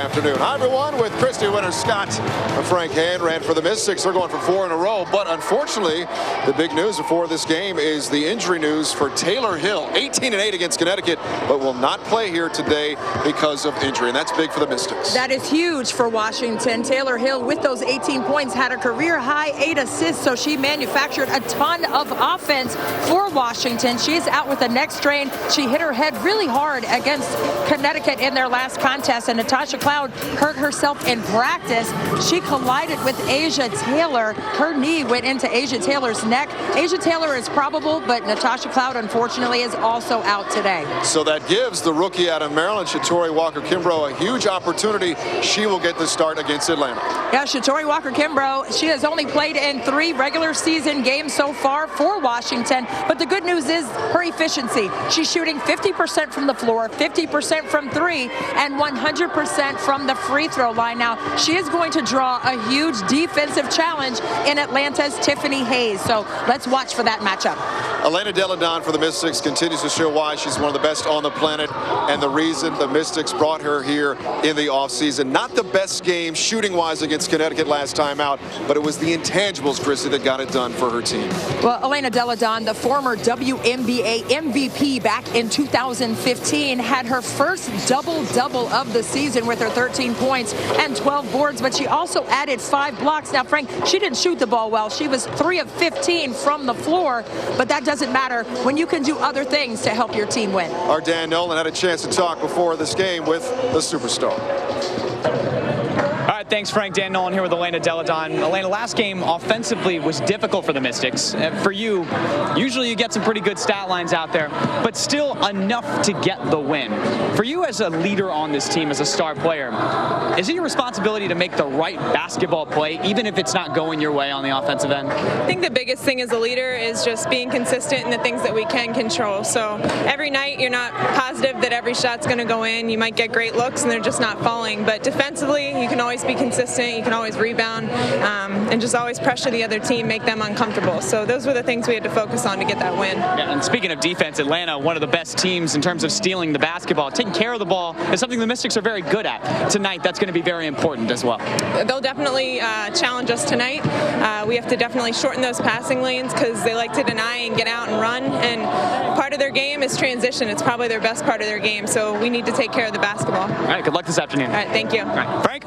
Afternoon. Hi, everyone, with Christy Winter-Scott and Frank Hand. Ran for the Mystics. They're going for 4 in a row, but unfortunately, the big news before this game is the injury news for Taylor Hill. 18-8 against Connecticut, but will not play here today because of injury, and that's big for the Mystics. That is huge for Washington. Taylor Hill, with those 18 points, had a career-high 8 assists, so she manufactured a ton of offense for Washington. She is out with a neck strain. She hit her head really hard against Connecticut in their last contest, and Natasha Cloud hurt herself in practice. She collided with Asia Taylor. Her knee went into Asia Taylor's neck. Asia Taylor is probable, but Natasha Cloud, unfortunately, is also out today. So that gives the rookie out of Maryland, Shatori Walker-Kimbrough, a huge opportunity. She will get the start against Atlanta. Yeah, Shatori Walker-Kimbrough, she has only played in 3 regular season games so far for Washington, but the good news is her efficiency. She's shooting 50% from the floor, 50% from 3, and 100% from the free throw line. Now, she is going to draw a huge defensive challenge in Atlanta's Tiffany Hayes. So let's watch for that matchup. Elena Delle Donne for the Mystics continues to show why she's one of the best on the planet, and the reason the Mystics brought her here in the offseason. Not the best game shooting-wise against Connecticut last time out, but it was the intangibles, Chrissy, that got it done for her team. Well, Elena Delle Donne, the former WNBA MVP back in 2015, had her first double-double of the season with her 13 points and 12 boards, but she also added 5 blocks. Now, Frank, she didn't shoot the ball well. She was 3 of 15 from the floor, but that doesn't matter when you can do other things to help your team win. Our Dan Nolan had a chance to talk before this game with the superstar. All right, thanks, Frank. Dan Nolan here with Elena Delle Donne. Elena, last game offensively was difficult for the Mystics. For you, usually you get some pretty good stat lines out there, but still enough to get the win. For you as a leader on this team, as a star player, is it your responsibility to make the right basketball play, even if it's not going your way on the offensive end? I think the biggest thing as a leader is just being consistent in the things that we can control. So every night you're not positive that every shot's going to go in. You might get great looks and they're just not falling. But defensively, you can always be consistent. You can always rebound and just always pressure the other team, make them uncomfortable. So those were the things we had to focus on to get that win. Yeah, and speaking of defense, Atlanta, one of the best teams in terms of stealing the basketball. Taking care of the ball is something the Mystics are very good at. Tonight, that's going to be very important as well. They'll definitely challenge us tonight. We have to definitely shorten those passing lanes because they like to deny and get out and run. And part of their game is transition. It's probably their best part of their game. So we need to take care of the basketball. All right, good luck this afternoon. All right, thank you. All right, Frank?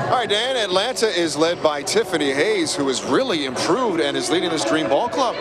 All right, Dan, Atlanta is led by Tiffany Hayes, who has really improved and is leading this Dream Ball Club.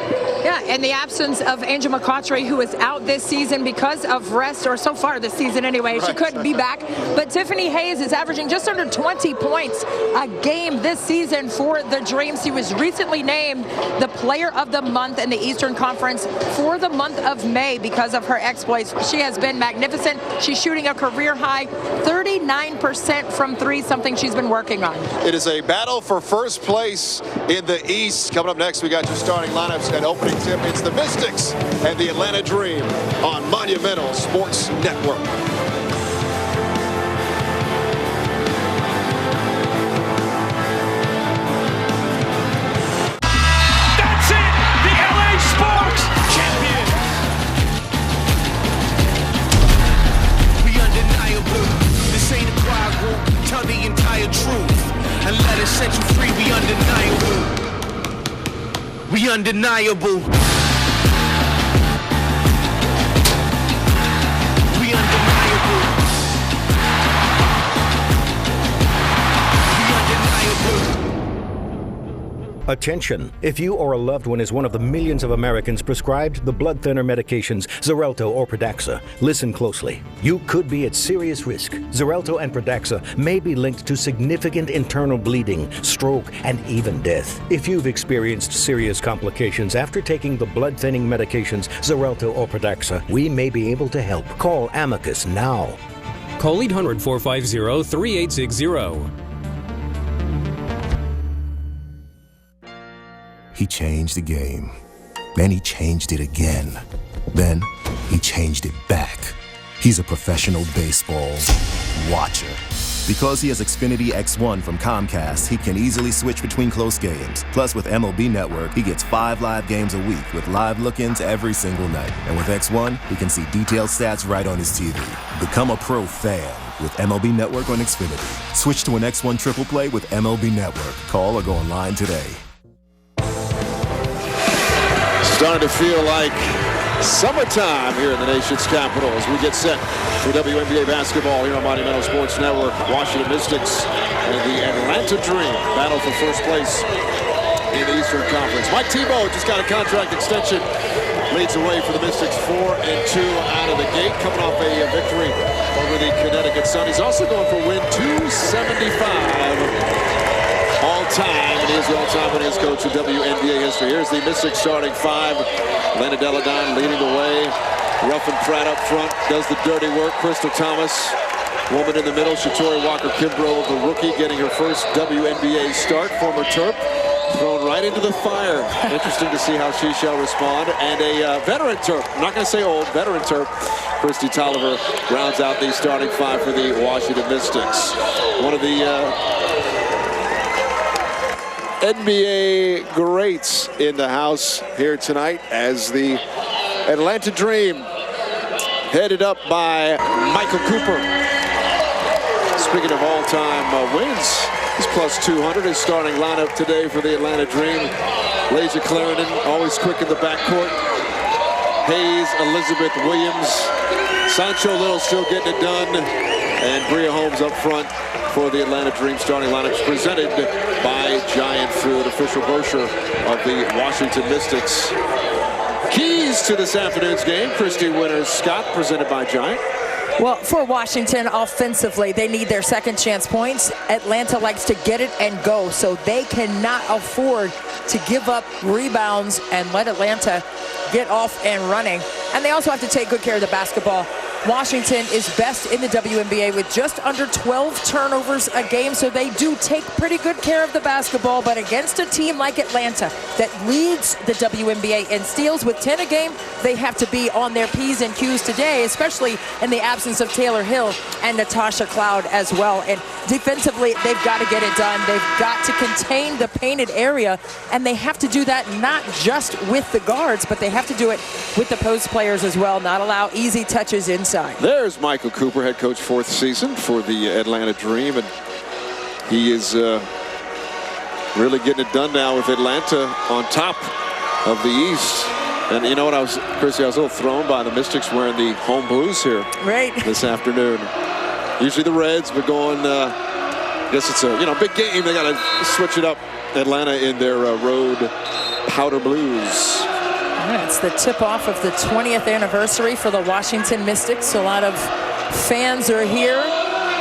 Yeah, in the absence of Angel McCautry, who is out this season because of rest, or so far this season anyway. She couldn't be back. But Tiffany Hayes is averaging just under 20 points a game this season for the Dreams. She was recently named the Player of the Month in the Eastern Conference for the month of May because of her exploits. She has been magnificent. She's shooting a career-high 39% from 3, something she's been working on. It is a battle for first place in the East. Coming up next, we got your starting lineups and opening tip. It's the Mystics and the Atlanta Dream on Monumental Sports Network. That's it! The LA Sparks champion! We undeniable. This ain't a choir group. Tell the entire truth and let us set you free. We undeniable. We undeniable. We undeniable. We undeniable. Attention! If you or a loved one is one of the millions of Americans prescribed the blood thinner medications Xarelto or Pradaxa, listen closely. You could be at serious risk. Xarelto and Pradaxa may be linked to significant internal bleeding, stroke, and even death. If you've experienced serious complications after taking the blood thinning medications Xarelto or Pradaxa, we may be able to help. Call Amicus now. Call 800-450-3860. He changed the game. Then he changed it again. Then he changed it back. He's a professional baseball watcher. Because he has Xfinity X1 from Comcast, he can easily switch between close games. Plus, with MLB Network, he gets 5 live games a week with live look-ins every single night. And with X1, he can see detailed stats right on his TV. Become a pro fan with MLB Network on Xfinity. Switch to an X1 Triple Play with MLB Network. Call or go online today. Starting to feel like summertime here in the nation's capital as we get set for WNBA basketball here on Monumental Sports Network. Washington Mystics and the Atlanta Dream battle for first place in the Eastern Conference. Mike Thibault just got a contract extension. Leads the way for the Mystics 4-2 out of the gate, coming off a victory over the Connecticut Sun. He's also going for win 275 all-time, and he is the all-time winningest coach in WNBA history. Here's the Mystics starting five. Lena Deladon leading the way. Ruffin Pratt up front does the dirty work. Crystal Thomas, woman in the middle. Shatori Walker-Kimbrough, the rookie, getting her first WNBA start. Former Terp, thrown right into the fire. Interesting to see how she shall respond. And a veteran Terp, I'm not going to say old, veteran Terp, Kristi Toliver, rounds out the starting five for the Washington Mystics. One of the NBA greats in the house here tonight as the Atlanta Dream, headed up by Michael Cooper. Speaking of all-time wins, he's plus 200. His starting lineup today for the Atlanta Dream: Layshia Clarendon, always quick in the backcourt. Hayes, Elizabeth Williams, Sancho Little still getting it done, and Bria Holmes up front for the Atlanta Dream. Starting lineups presented by Giant Food, official grocer of the Washington Mystics. Keys to this afternoon's game: Christy Winters Scott, presented by Giant. Well, for Washington, offensively, they need their second chance points. Atlanta likes to get it and go, so they cannot afford to give up rebounds and let Atlanta get off and running. And they also have to take good care of the basketball. Washington is best in the WNBA with just under 12 turnovers a game, so they do take pretty good care of the basketball. But against a team like Atlanta that leads the WNBA in steals with 10 a game, they have to be on their P's and Q's today, especially in the absence of Taylor Hill and Natasha Cloud as well. And defensively, they've got to get it done. They've got to contain the painted area, and they have to do that not just with the guards, but they have to do it with the post players as well, not allow easy touches inside. There's Michael Cooper, head coach, fourth season for the Atlanta Dream, and he is really getting it done now with Atlanta on top of the East. And you know what, Chrissy, I was a little thrown by the Mystics wearing the home blues here this afternoon. Usually the Reds, but going, I guess it's a big game. They got to switch it up. Atlanta in their road powder blues. It's the tip-off of the 20th anniversary for the Washington Mystics. A lot of fans are here,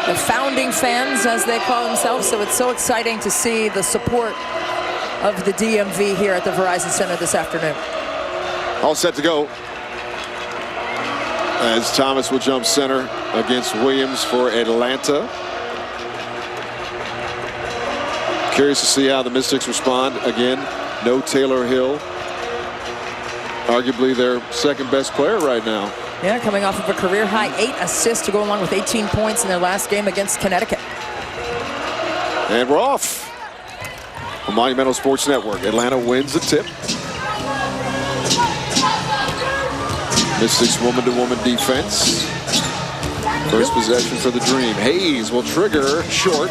the founding fans, as they call themselves. So it's so exciting to see the support of the DMV here at the Verizon Center this afternoon. All set to go as Thomas will jump center against Williams for Atlanta. Curious to see how the Mystics respond. Again, no Taylor Hill. Arguably their second best player right now. Yeah, coming off of a career-high 8 assists to go along with 18 points in their last game against Connecticut. And we're off. On Monumental Sports Network, Atlanta wins the tip. Mystics woman-to-woman defense. First possession for the Dream. Hayes will trigger short,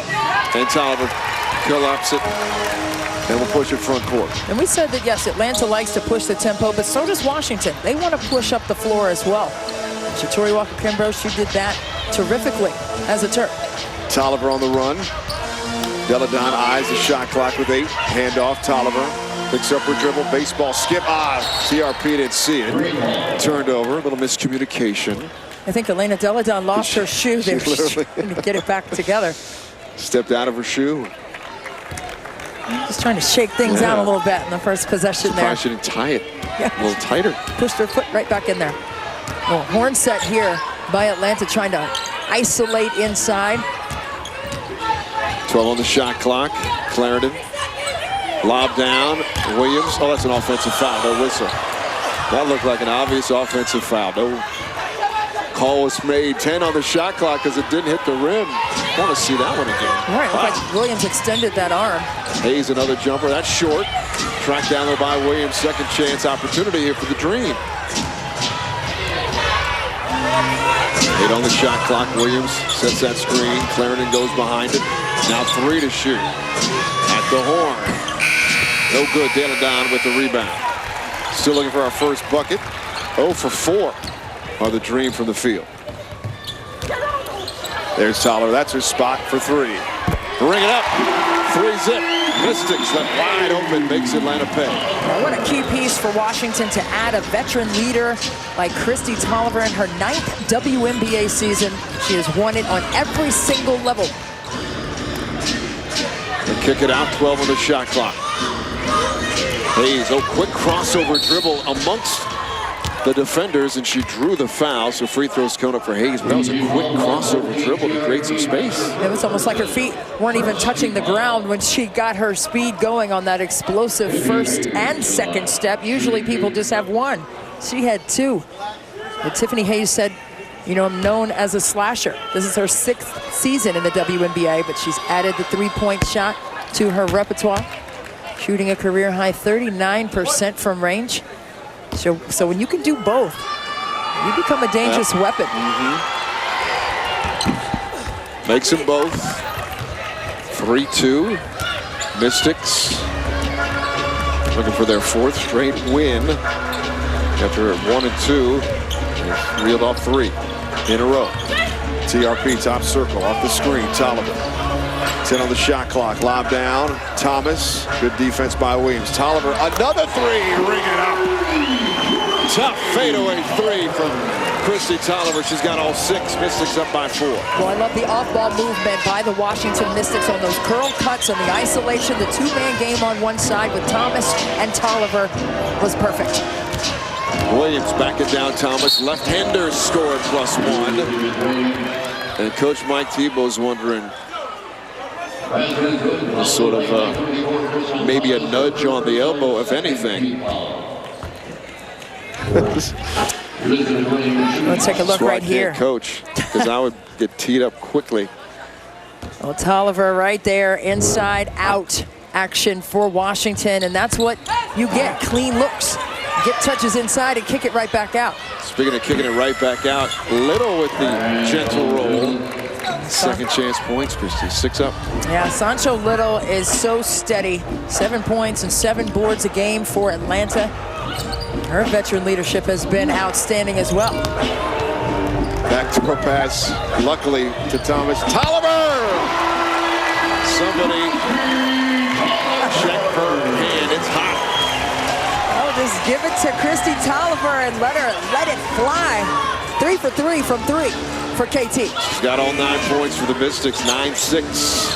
and Toliver collapse it. And we'll push it front court. And we said that, yes, Atlanta likes to push the tempo, but so does Washington. They want to push up the floor as well. Shatori Walker-Kimbrough, she did that terrifically as a Terp. Toliver on the run. Deladon eyes the shot clock with 8. Handoff, Toliver picks up her dribble, baseball skip. TRP didn't see it. Turned over, a little miscommunication. I think Elena Deladon lost her shoe there. She's trying to get it back together. Stepped out of her shoe. Just trying to shake things out a little bit in the first possession there. She didn't tie it a little tighter. Pushed her foot right back in there. Well, horn set here by Atlanta, trying to isolate inside. 12 on the shot clock. Clarendon. Lob down. Williams. Oh, that's an offensive foul. No whistle. That looked like an obvious offensive foul. No call was made. 10 on the shot clock because it didn't hit the rim. Want to see that one again. Right, looked like Williams extended that arm. Hayes, another jumper. That's short. Tracked down there by Williams. Second chance opportunity here for the Dream. 8 on the shot clock. Williams sets that screen. Clarendon goes behind it. Now 3 to shoot. At the horn. No good. Deladon with the rebound. Still looking for our first bucket. 0 for 4 on the Dream from the field. There's Tolliver. That's her spot for 3. Bring it up. 3-zip. Mystics left wide open. Makes Atlanta pay. What a key piece for Washington to add a veteran leader like Kristi Tolliver in her 9th WNBA season. She has won it on every single level. And kick it out. 12 on the shot clock. Hayes, quick crossover dribble amongst the defenders, and she drew the foul, so free throws coming up for Hayes. But that was a quick crossover dribble to create some space. It was almost like her feet weren't even touching the ground when she got her speed going on that explosive first and second step. Usually people just have one. She had 2. But Tiffany Hayes said, you know, I'm known as a slasher. This is her 6th season in the WNBA, but she's added the 3-point shot to her repertoire, shooting a career-high 39% from range. So when you can do both, you become a dangerous weapon. Makes them both. 3-2. Mystics looking for their 4th straight win. After 1 and 2, they reeled off 3 in a row. TRP top circle off the screen. Tolliver. 10 on the shot clock. Lob down. Thomas. Good defense by Williams. Tolliver. Another 3. Ring it up. Tough fadeaway 3 from Kristi Tolliver. She's got all 6. Mystics up by 4. Well, I love the off-ball movement by the Washington Mystics on those curl cuts and the isolation. The 2-man game on one side with Thomas and Tolliver was perfect. Williams back it down. Thomas. Left-hander scored +1. And Coach Mike Thibault's wondering, sort of maybe a nudge on the elbow, if anything. Let's take a look right here. Coach, because I would get teed up quickly. Well, Tolliver right there, inside out action for Washington, and that's what you get, clean looks. Get touches inside and kick it right back out. Speaking of kicking it right back out, Little with the gentle roll. Second chance points, Kristi. 6 up. Yeah, Sancho Little is so steady. 7 points and 7 boards a game for Atlanta. Her veteran leadership has been outstanding as well. Back to her pass, luckily to Thomas. Tolliver! Somebody check her hand. It's hot. Oh, just give it to Kristi Tolliver and let it fly. 3 for 3 from 3 for KT. She's got all 9 points for the Mystics. 9-6.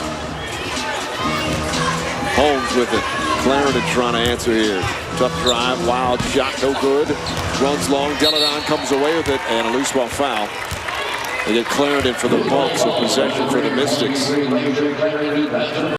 Holmes with it. Clarendon trying to answer here. Tough drive, wild shot, no good. Runs long, Deladon comes away with it, and a loose ball foul. They get Clarendon for the bulk, so possession for the Mystics.